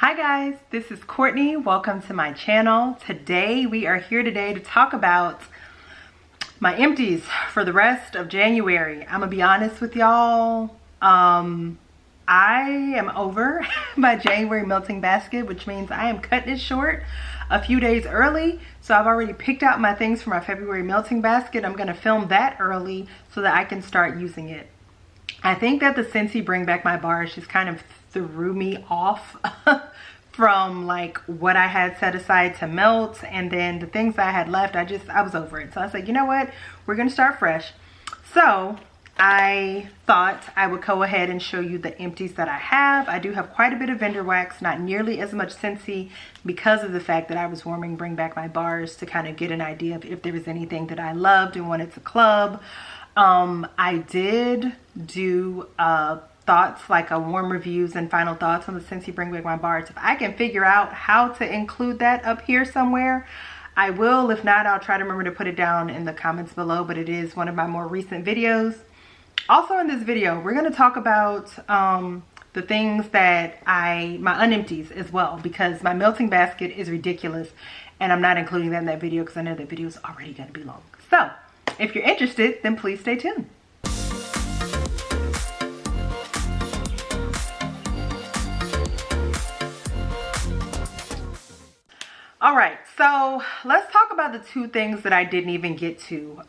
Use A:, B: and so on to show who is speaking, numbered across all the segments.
A: Hi guys, this is Courtney. Welcome to my channel. Today we are here to talk about my empties for the rest of January. I'm gonna be honest with y'all. I am over my January melting basket, which means I am cutting it short a few days early. So I've already picked out my things for my February melting basket. I'm gonna film that early so that I can start using it. I think that the Scentsy Bring Back My Bars just kind of threw me off from like what I had set aside to melt, and then the things I had left, I was over it. So I said, you know what, we're gonna start fresh. So I thought I would go ahead and show you the empties that I have. I do have quite a bit of vendor wax, not nearly as much Scentsy, because of the fact that I was warming Bring Back My Bars to kind of get an idea of if there was anything that I loved and wanted to club. I did do thoughts, like a warm reviews and final thoughts on the Scentsy Bring Back My Bars. If I can figure out how to include that up here somewhere, I will. If not, I'll try to remember to put it down in the comments below, but it is one of my more recent videos. Also in this video, we're going to talk about the things that my unempties as well, because my melting basket is ridiculous and I'm not including that in that video because I know that video is already going to be long. So if you're interested, then please stay tuned. All right, so let's talk about the two things that I didn't even get to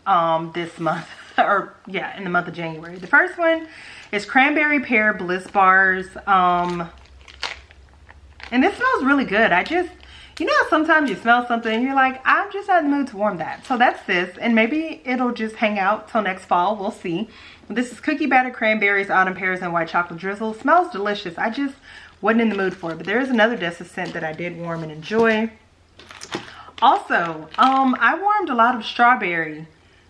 A: this month, or yeah, in the month of January. The first one is Cranberry Pear Bliss Bars, and this smells really good. You know how sometimes you smell something and you're like, I'm just not in the mood to warm that. So that's this, and maybe it'll just hang out till next fall, we'll see. This is Cookie Batter Cranberries, Autumn Pears, and White Chocolate Drizzle. It smells delicious. I just wasn't in the mood for it, but there is another Dessa scent that I did warm and enjoy. Also, I warmed a lot of strawberry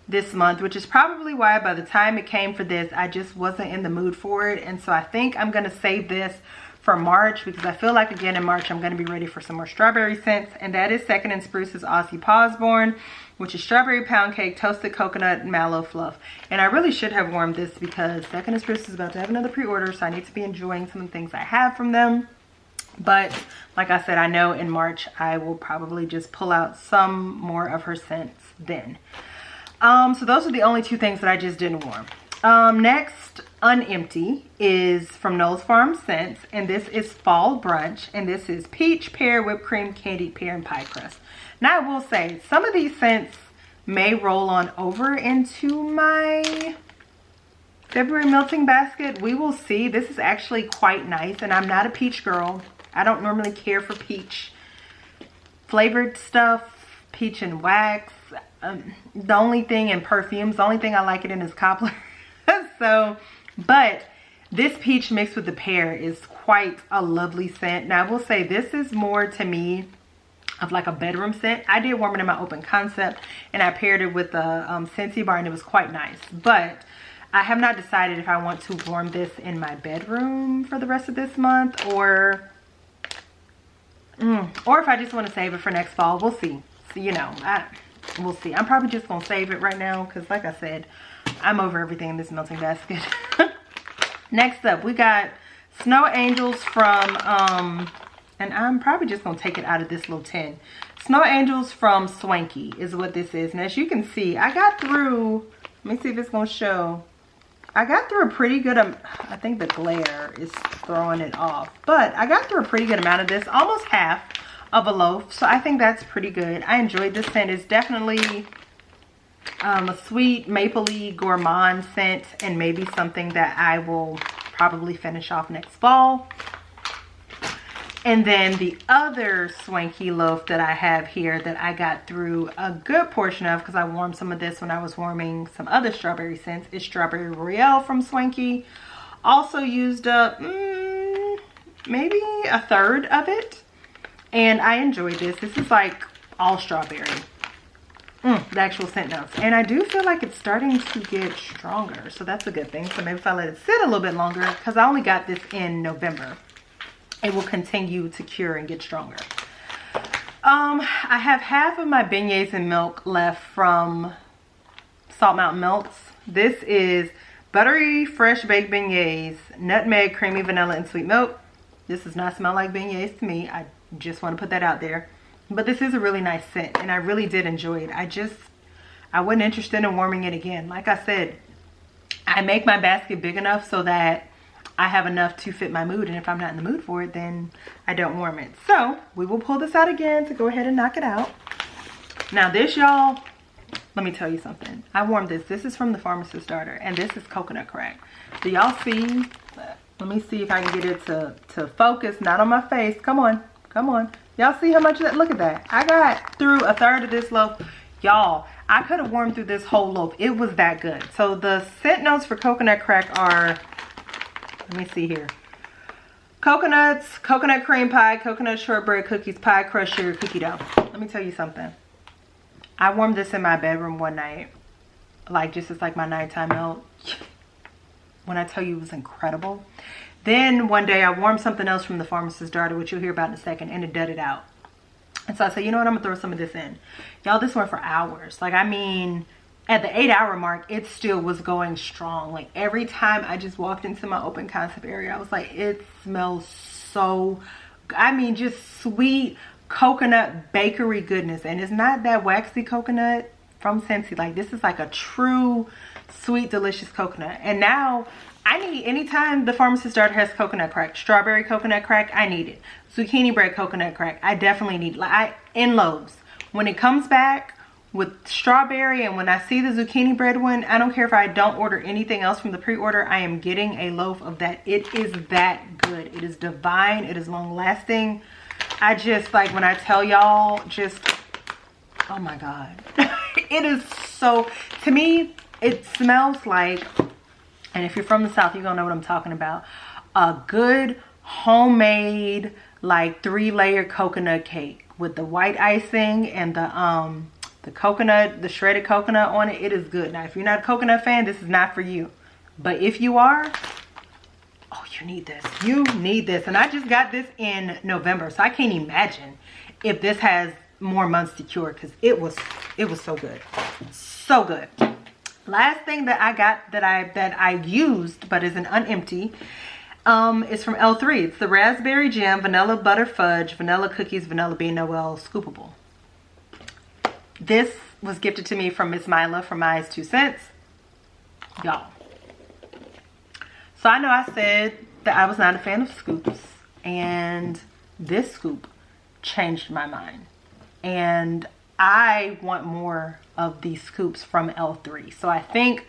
A: this month, which is probably why by the time it came for this, I just wasn't in the mood for it. And so I think I'm going to save this for March, because I feel like again in March I'm going to be ready for some more strawberry scents. And that is Second and Spruce's Aussie Pawsborn, which is strawberry pound cake, toasted coconut, and mallow fluff. And I really should have warmed this because Second and Spruce is about to have another pre-order, so I need to be enjoying some of the things I have from them. But like I said, I know in March I will probably just pull out some more of her scents then. So those are the only two things that I just didn't warm. Next unempty is from Knowles Farm Scents, and this is Fall Brunch, and this is peach, pear, whipped cream, candied pear, and pie crust. Now I will say some of these scents may roll on over into my February melting basket. We will see. This is actually quite nice, and I'm not a peach girl. I don't normally care for peach flavored stuff, peach and wax. The only thing in perfumes, the only thing I like it in is cobbler. So, but this peach mixed with the pear is quite a lovely scent. Now I will say this is more to me of like a bedroom scent. I did warm it in my open concept, and I paired it with a Scentsy bar, and it was quite nice. But I have not decided if I want to warm this in my bedroom for the rest of this month, or if I just want to save it for next fall. We'll see. So, you know, we'll see. I'm probably just gonna save it right now because, like I said, I'm over everything in this melting basket. Next up, we got Snow Angels from and I'm probably just gonna take it out of this little tin. Snow Angels from Swanky is what this is. And as you can see, I got through, let me see if it's gonna show. I got through a pretty good, I think the glare is throwing it off, but I got through a pretty good amount of this, almost half of a loaf. So I think that's pretty good. I enjoyed this scent. It's definitely a sweet, mapley, gourmand scent, and maybe something that I will probably finish off next fall. And then the other Swanky loaf that I have here that I got through a good portion of, because I warmed some of this when I was warming some other strawberry scents, is Strawberry Royale from Swanky. Also used up maybe a third of it, and I enjoyed this. This is like all strawberry, the actual scent notes, and I do feel like it's starting to get stronger, so that's a good thing. So maybe if I let it sit a little bit longer, because I only got this in November, it will continue to cure and get stronger. I have half of my beignets and milk left from Salt Mountain Melts. This is buttery fresh baked beignets, nutmeg, creamy vanilla, and sweet milk. This does not smell like beignets to me. I just want to put that out there. But this is a really nice scent, and I really did enjoy it. I wasn't interested in warming it again. Like I said, I make my basket big enough so that I have enough to fit my mood, and if I'm not in the mood for it, then I don't warm it. So we will pull this out again to go ahead and knock it out. Now this, y'all, let me tell you something. I warmed this. This is from the Pharmacist Starter, and this is coconut crack. Do y'all see? Let me see if I can get it to focus, not on my face. Come on, come on. Y'all see how much of that? Look at that. I got through a third of this loaf. Y'all, I could have warmed through this whole loaf. It was that good. So the scent notes for coconut crack are, let me see here. Coconuts, coconut cream pie, coconut shortbread cookies, pie crust, sugar, cookie dough. Let me tell you something. I warmed this in my bedroom one night. Like, just as like my nighttime milk. When I tell you it was incredible. Then one day I warmed something else from the Pharmacist's Daughter, which you'll hear about in a second, and it dudded out. And so I said, you know what, I'm gonna throw some of this in. Y'all, this went for hours. Like, I mean, at the 8-hour mark, it still was going strong. Like, every time I just walked into my open concept area, I was like, it smells so, I mean, just sweet coconut bakery goodness. And it's not that waxy coconut from Scentsy. Like, this is like a true sweet, delicious coconut. And now I need, anytime the Pharmacist Daughter has coconut crack, strawberry coconut crack, I need it. Zucchini bread coconut crack, I definitely need it. Like, in loaves. When it comes back with strawberry, and when I see the zucchini bread one, I don't care if I don't order anything else from the pre-order, I am getting a loaf of that. It is that good. It is divine. It is long lasting. I just, like, when I tell y'all, just, oh my God. It is so, to me, it smells like, and if you're from the South, you're gonna know what I'm talking about, a good homemade, like, 3-layer coconut cake with the white icing and the coconut, the shredded coconut on it. It is good. Now, if you're not a coconut fan, this is not for you. But if you are, oh, you need this. You need this. And I just got this in November, so I can't imagine if this has more months to cure, because it was so good. So good. Last thing that I got that I used, but is an unempty, is from L3. It's the Raspberry Jam Vanilla Butter Fudge Vanilla Cookies Vanilla Bean Noel Scoopable. This was gifted to me from Miss Mila from Maya's 2 Cents. Y'all. So I know I said that I was not a fan of scoops, and this scoop changed my mind. And I want more of these scoops from L3. So I think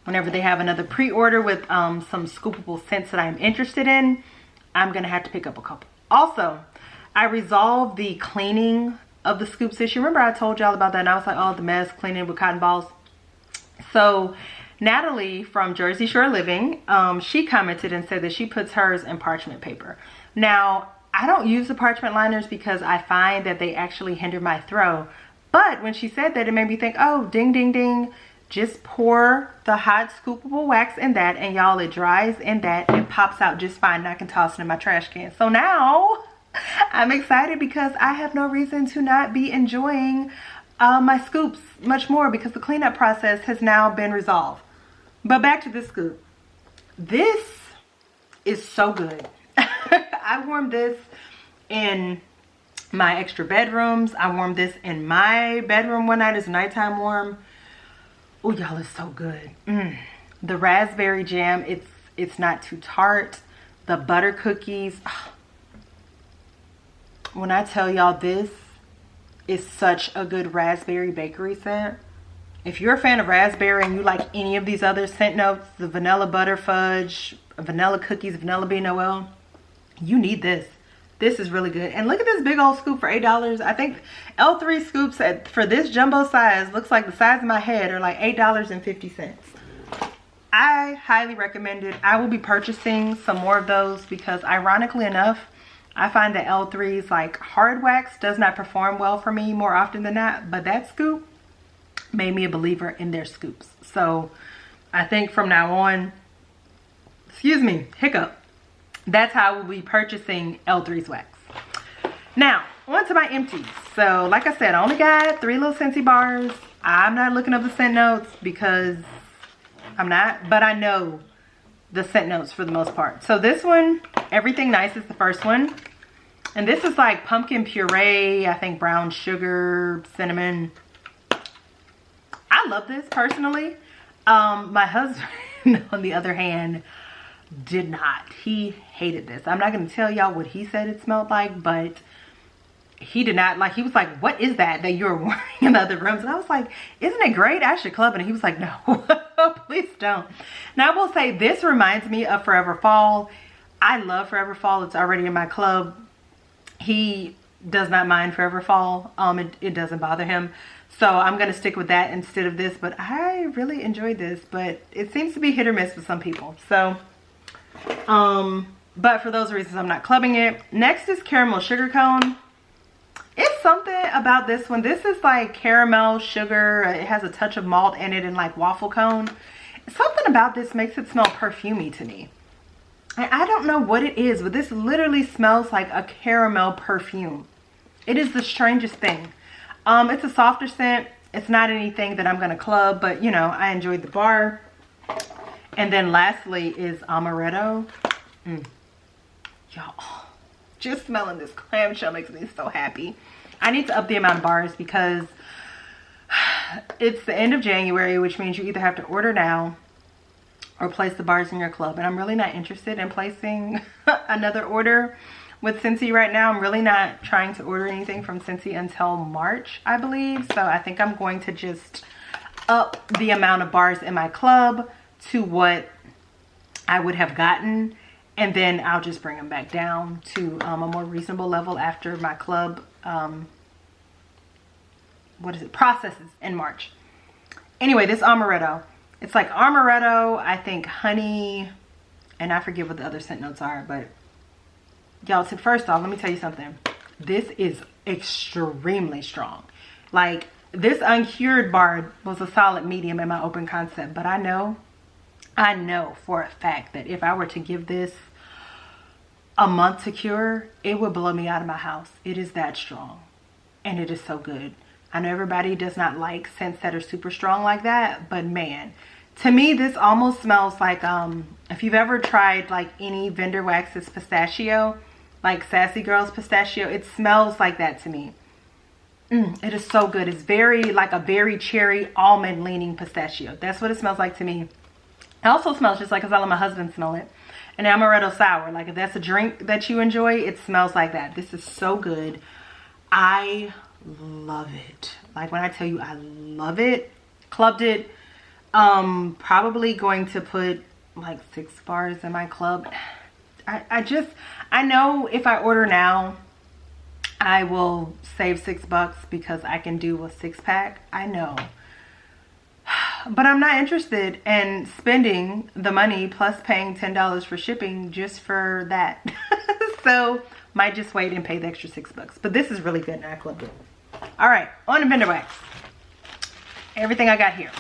A: whenever they have another pre-order with some scoopable scents that I'm interested in, I'm gonna have to pick up a couple. Also, I resolved the cleaning of the scoops issue. Remember I told y'all about that, and I was like, oh, the mess cleaning with cotton balls. So Natalie from Jersey Shore Living, she commented and said that she puts hers in parchment paper. Now, I don't use the parchment liners because I find that they actually hinder my throw. But when she said that, it made me think, oh, ding, ding, ding. Just pour the hot scoopable wax in that, and y'all, it dries in that. It pops out just fine, and I can toss it in my trash can. So now I'm excited because I have no reason to not be enjoying my scoops much more, because the cleanup process has now been resolved. But back to this scoop. This is so good. I warmed this in my extra bedrooms. I warmed this in my bedroom one night as a nighttime warm. Oh, y'all, it's so good. The raspberry jam, it's not too tart. The butter cookies. When I tell y'all, this is such a good raspberry bakery scent. If you're a fan of raspberry and you like any of these other scent notes, the vanilla butter fudge, vanilla cookies, vanilla bean Noel, you need this. This is really good. And look at this big old scoop for $8. I think L3 scoops for this jumbo size, looks like the size of my head, are like $8.50. I highly recommend it. I will be purchasing some more of those because, ironically enough, I find that L3's like hard wax does not perform well for me more often than not. But that scoop made me a believer in their scoops. So I think from now on, excuse me, hiccup, that's how we'll be purchasing L3's wax. Now, on to my empties. So, like I said, I only got 3 little Scentsy bars. I'm not looking up the scent notes because I'm not. But I know the scent notes for the most part. So this one, Everything Nice, is the first one. And this is like pumpkin puree, I think brown sugar, cinnamon. I love this personally. My husband, on the other hand, did not. He hated this. I'm not going to tell y'all what he said it smelled like, but he did not like. He was like, what is that you're wearing in the other rooms? And I was like, isn't it great? I should club it. And he was like, no, please don't. Now I will say this reminds me of Forever Fall. I love Forever Fall. It's already in my club. He does not mind Forever Fall. It doesn't bother him. So I'm going to stick with that instead of this. But I really enjoyed this. But it seems to be hit or miss with some people. So, but for those reasons, I'm not clubbing it. Next is Caramel Sugar Cone. It's something about this one. This is like caramel sugar. It has a touch of malt in it and like waffle cone. Something about this makes it smell perfumey to me. I don't know what it is, but this literally smells like a caramel perfume. It is the strangest thing. It's a softer scent. It's not anything that I'm going to club, but you know, I enjoyed the bar. And then lastly is Amaretto. Y'all, just smelling this clamshell makes me so happy. I need to up the amount of bars because it's the end of January, which means you either have to order now or place the bars in your club. And I'm really not interested in placing another order with Scentsy right now. I'm really not trying to order anything from Scentsy until March, I believe. So I think I'm going to just up the amount of bars in my club to what I would have gotten. And then I'll just bring them back down to a more reasonable level after my club, processes in March. Anyway, this Amaretto. It's like Amaretto, I think honey, and I forget what the other scent notes are, but y'all, first off, let me tell you something. This is extremely strong. Like, this uncured bar was a solid medium in my open concept, but I know for a fact that if I were to give this a month to cure, it would blow me out of my house. It is that strong, and it is so good. I know everybody does not like scents that are super strong like that, but man, to me, this almost smells like, if you've ever tried like any Vendor Wax's pistachio, like Sassy Girls pistachio, it smells like that to me. It is so good. It's very like a very cherry almond leaning pistachio. That's what it smells like to me. It also smells just like, because I let my husband smell it, an amaretto sour. Like if that's a drink that you enjoy, it smells like that. This is so good. I love it. Like when I tell you I love it, clubbed it. Probably going to put like 6 bars in my club. I know if I order now, I will save $6 because I can do a 6-pack. I know. But I'm not interested in spending the money plus paying $10 for shipping just for that. So might just wait and pay the extra $6. But this is really good and I clubbed it. All right, on to Vendor Wax. Everything I got here.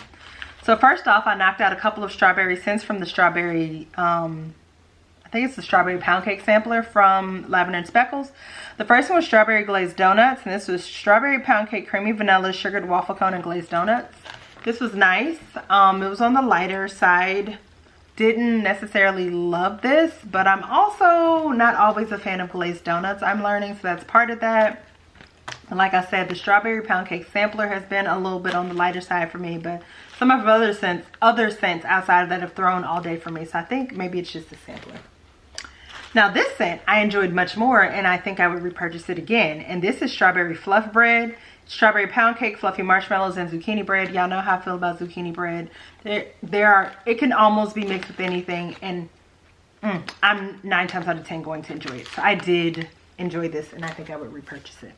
A: So first off, I knocked out a couple of strawberry scents from the strawberry, I think it's the strawberry pound cake sampler from Lavender and Speckles. The first one was strawberry glazed donuts, and this was strawberry pound cake, creamy vanilla, sugared waffle cone, and glazed donuts. This was nice. It was on the lighter side. Didn't necessarily love this, but I'm also not always a fan of glazed donuts. I'm learning, so that's part of that. And like I said, the strawberry pound cake sampler has been a little bit on the lighter side for me, but some of the other scents outside of that have thrown all day for me. So I think maybe it's just a sampler. Now this scent I enjoyed much more, and I think I would repurchase it again. And this is strawberry fluff bread, strawberry pound cake, fluffy marshmallows, and zucchini bread. Y'all know how I feel about zucchini bread. It can almost be mixed with anything, and I'm 9 times out of 10 going to enjoy it. So I did enjoy this, and I think I would repurchase it.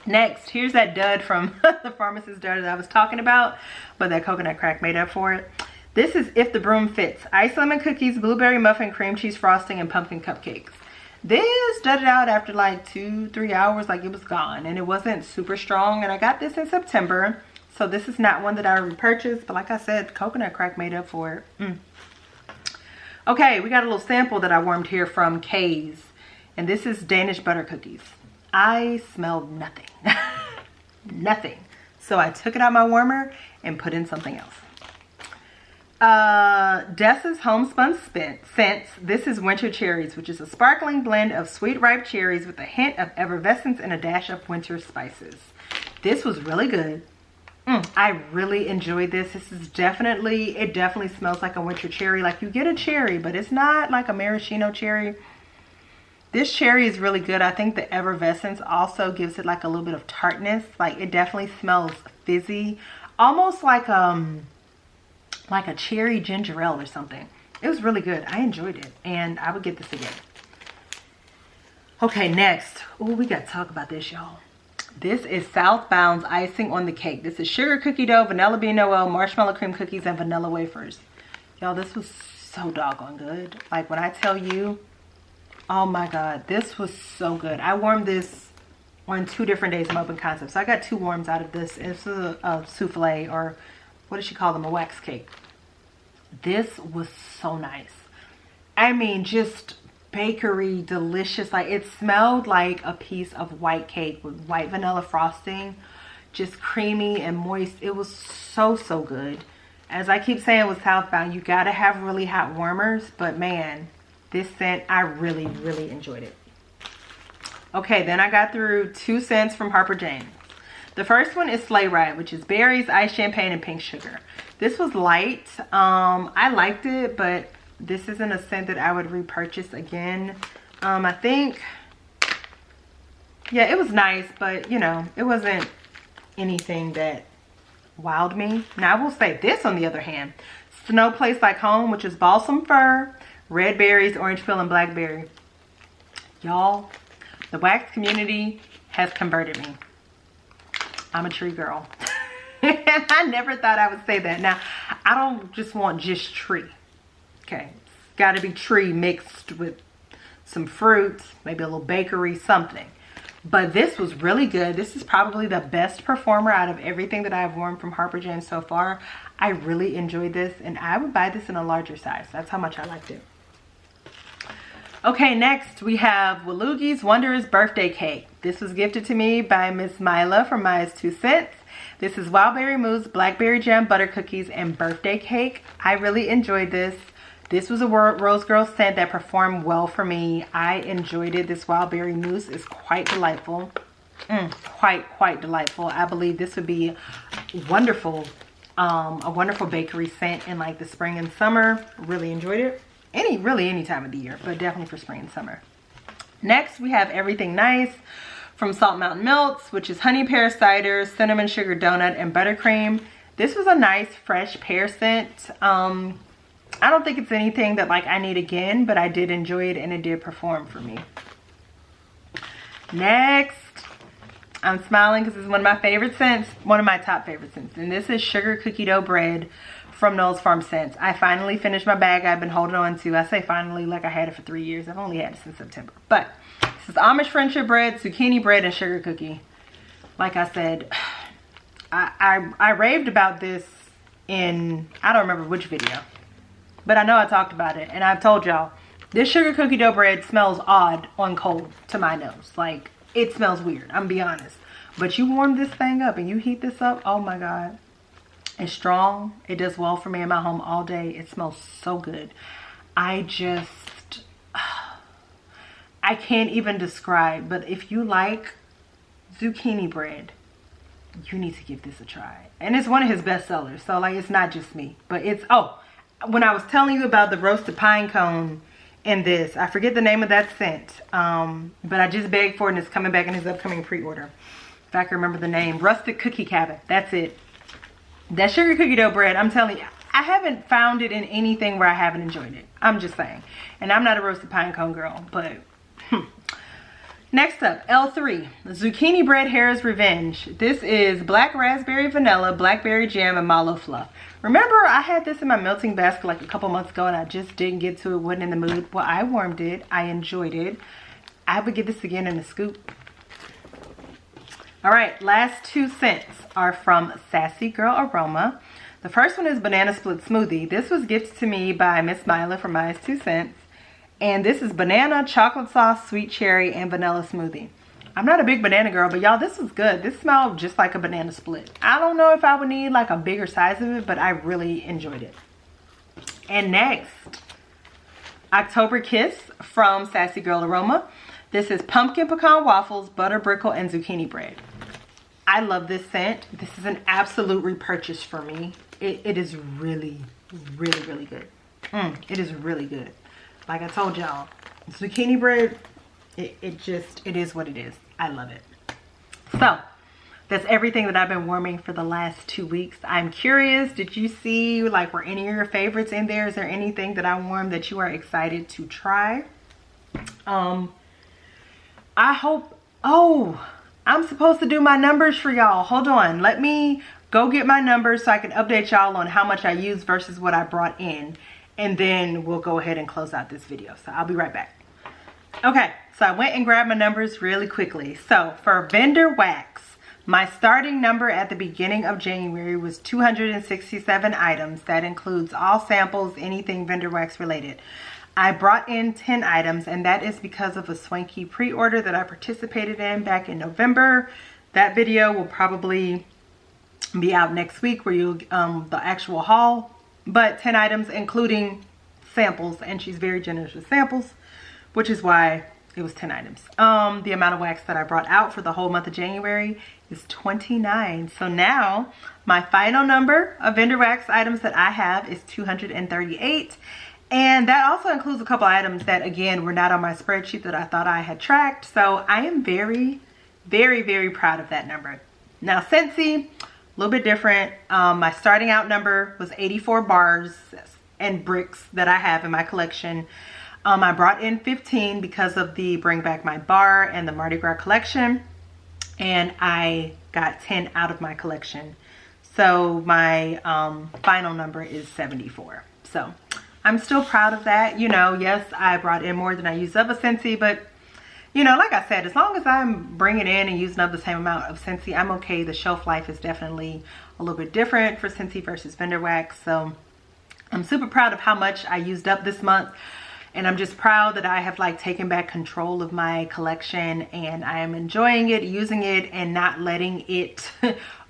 A: Next, here's that dud from the Pharmacist dud that I was talking about, but that coconut crack made up for it. This is If the Broom Fits. Ice lemon cookies, blueberry muffin, cream cheese frosting, and pumpkin cupcakes. This dudded out after like 2-3 hours, like it was gone, and it wasn't super strong. And I got this in September, so this is not one that I repurchase, but like I said, coconut crack made up for it. Okay, we got a little sample that I warmed here from Kay's, and this is Danish butter cookies. I smelled nothing. Nothing. So I took it out my warmer and put in something else. Dessa's Homespun Scents. This is Winter Cherries, which is a sparkling blend of sweet ripe cherries with a hint of effervescence and a dash of winter spices. This was really good. I really enjoyed this. This is definitely, it definitely smells like a winter cherry. Like you get a cherry, but it's not like a maraschino cherry. This cherry is really good. I think the effervescence also gives it like a little bit of tartness. Like it definitely smells fizzy, almost like a cherry ginger ale or something. It was really good. I enjoyed it, and I would get this again. Okay, next. Oh, we got to talk about this, y'all. This is Southbound's icing on the cake. This is sugar cookie dough, vanilla bean noel, marshmallow cream cookies, and vanilla wafers. Y'all, this was so doggone good. Like when I tell you, oh my God, this was so good. I warmed this on 2 different days of open concept. So I got 2 warms out of this. This is a souffle, or what does she call them? A wax cake. This was so nice. I mean, just bakery delicious. Like it smelled like a piece of white cake with white vanilla frosting, just creamy and moist. It was so good. As I keep saying with Southbound, you gotta have really hot warmers, but man, this scent, I really enjoyed it. Okay, then I got through 2 scents from Harper James. The first one is Sleigh Ride, which is berries, iced champagne, and pink sugar. This was light. I liked it, but this isn't a scent that I would repurchase again. I think, yeah, it was nice, but you know, it wasn't anything that wowed me. Now I will say this on the other hand, Snow Place Like Home, which is balsam fir, red berries, orange peel, and blackberry. Y'all, the wax community has converted me. I'm a tree girl. And I never thought I would say that. Now, I don't just want just tree. Okay, it's got to be tree mixed with some fruits, maybe a little bakery, something. But this was really good. This is probably the best performer out of everything that I've worn from Harper James so far. I really enjoyed this, and I would buy this in a larger size. That's how much I liked it. Okay, next we have Walugi's Wondrous Birthday Cake. This was gifted to me by Miss Mila from Maya's 2 Cents. This is wild berry mousse, blackberry jam, butter cookies, and birthday cake. I really enjoyed this. This was a Rose Girl scent that performed well for me. I enjoyed it. This wild berry mousse is quite delightful. Quite delightful. I believe this would be wonderful, a wonderful bakery scent in like the spring and summer. Really enjoyed it. Really any time of the year, but definitely for spring and summer. Next, we have Everything Nice from Salt Mountain Melts, which is honey pear cider, cinnamon sugar donut, and buttercream. This was a nice fresh pear scent. I don't think it's anything that like I need again, but I did enjoy it and it did perform for me. Next, I'm smiling because this is one of my favorite scents, one of my top favorite scents, and this is Sugar Cookie Dough Bread from Knowles Farm Scents. I finally finished my bag I've been holding on to. I say finally like I had it for 3 years. I've only had it since September. But this is Amish friendship bread, zucchini bread, and sugar cookie. Like I said, I raved about this in, I don't remember which video, but I know I talked about it, and I've told y'all, this sugar cookie dough bread smells odd on cold to my nose. Like, it smells weird, I'm gonna be honest. But you warm this thing up and you heat this up, oh my God. It's strong. It does well for me in my home all day. It smells so good. I can't even describe, but if you like zucchini bread, you need to give this a try. And it's one of his best sellers, so like it's not just me, but it's, oh, when I was telling you about the roasted pine cone in this, I forget the name of that scent, but I just begged for it and it's coming back in his upcoming pre-order. If I can remember the name, Rustic Cookie Cabin, that's it. That sugar cookie dough bread, I'm telling you, I haven't found it in anything where I haven't enjoyed it. I'm just saying. And I'm not a roasted pine cone girl, but Next up, L3, Zucchini Bread Harris Revenge. This is black raspberry vanilla, blackberry jam, and mallow fluff. Remember, I had this in my melting basket like a couple months ago and I just didn't get to it, wasn't in the mood. Well, I warmed it. I enjoyed it. I would get this again in a scoop. All right, last 2 scents are from Sassy Girl Aroma. The first one is Banana Split Smoothie. This was gifted to me by Miss Mila from Maya's 2 Cents. And this is banana, chocolate sauce, sweet cherry, and vanilla smoothie. I'm not a big banana girl, but y'all, this was good. This smelled just like a banana split. I don't know if I would need like a bigger size of it, but I really enjoyed it. And next, October Kiss from Sassy Girl Aroma. This is pumpkin pecan waffles, butter brickle, and zucchini bread. I love this scent. This is an absolute repurchase for me. It is really, really, really good. It is really good. Like I told y'all, zucchini bread, it is what it is. I love it. So that's everything that I've been warming for the last 2 weeks. I'm curious, did you see, like, were any of your favorites in there? Is there anything that I warmed that you are excited to try? I hope, I'm supposed to do my numbers for y'all. Hold on, let me go get my numbers so I can update y'all on how much I used versus what I brought in. And then we'll go ahead and close out this video. So I'll be right back. Okay, so I went and grabbed my numbers really quickly. So for vendor wax, my starting number at the beginning of January was 267 items. That includes all samples, anything vendor wax related. I brought in 10 items, and that is because of a swanky pre-order that I participated in back in November. That video will probably be out next week where you'll the actual haul, but 10 items including samples, and she's very generous with samples, which is why it was 10 items. The amount of wax that I brought out for the whole month of January is 29. So now my final number of vendor wax items that I have is 238. And that also includes a couple items that, again, were not on my spreadsheet that I thought I had tracked. So I am very, very, very proud of that number. Now, Scentsy, a little bit different. My starting out number was 84 bars and bricks that I have in my collection. I brought in 15 because of the Bring Back My Bar and the Mardi Gras collection. And I got 10 out of my collection. So my final number is 74. So I'm still proud of that. You know, yes, I brought in more than I used of a Scentsy, but you know, like I said, as long as I'm bringing in and using up the same amount of Scentsy, I'm okay. The shelf life is definitely a little bit different for Scentsy versus vendor wax. So I'm super proud of how much I used up this month. And I'm just proud that I have like taken back control of my collection, and I am enjoying it, using it, and not letting it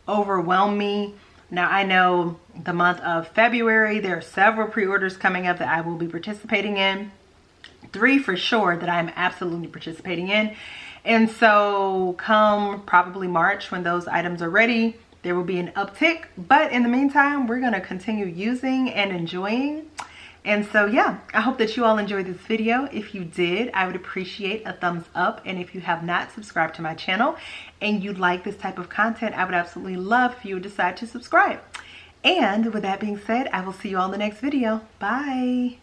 A: overwhelm me. Now, I know the month of February, there are several pre-orders coming up that I will be participating in. 3 for sure that I'm absolutely participating in. And so come probably March, when those items are ready, there will be an uptick. But in the meantime, we're going to continue using and enjoying. And so, yeah, I hope that you all enjoyed this video. If you did, I would appreciate a thumbs up. And if you have not subscribed to my channel and you like this type of content, I would absolutely love if you would decide to subscribe. And with that being said, I will see you all in the next video. Bye.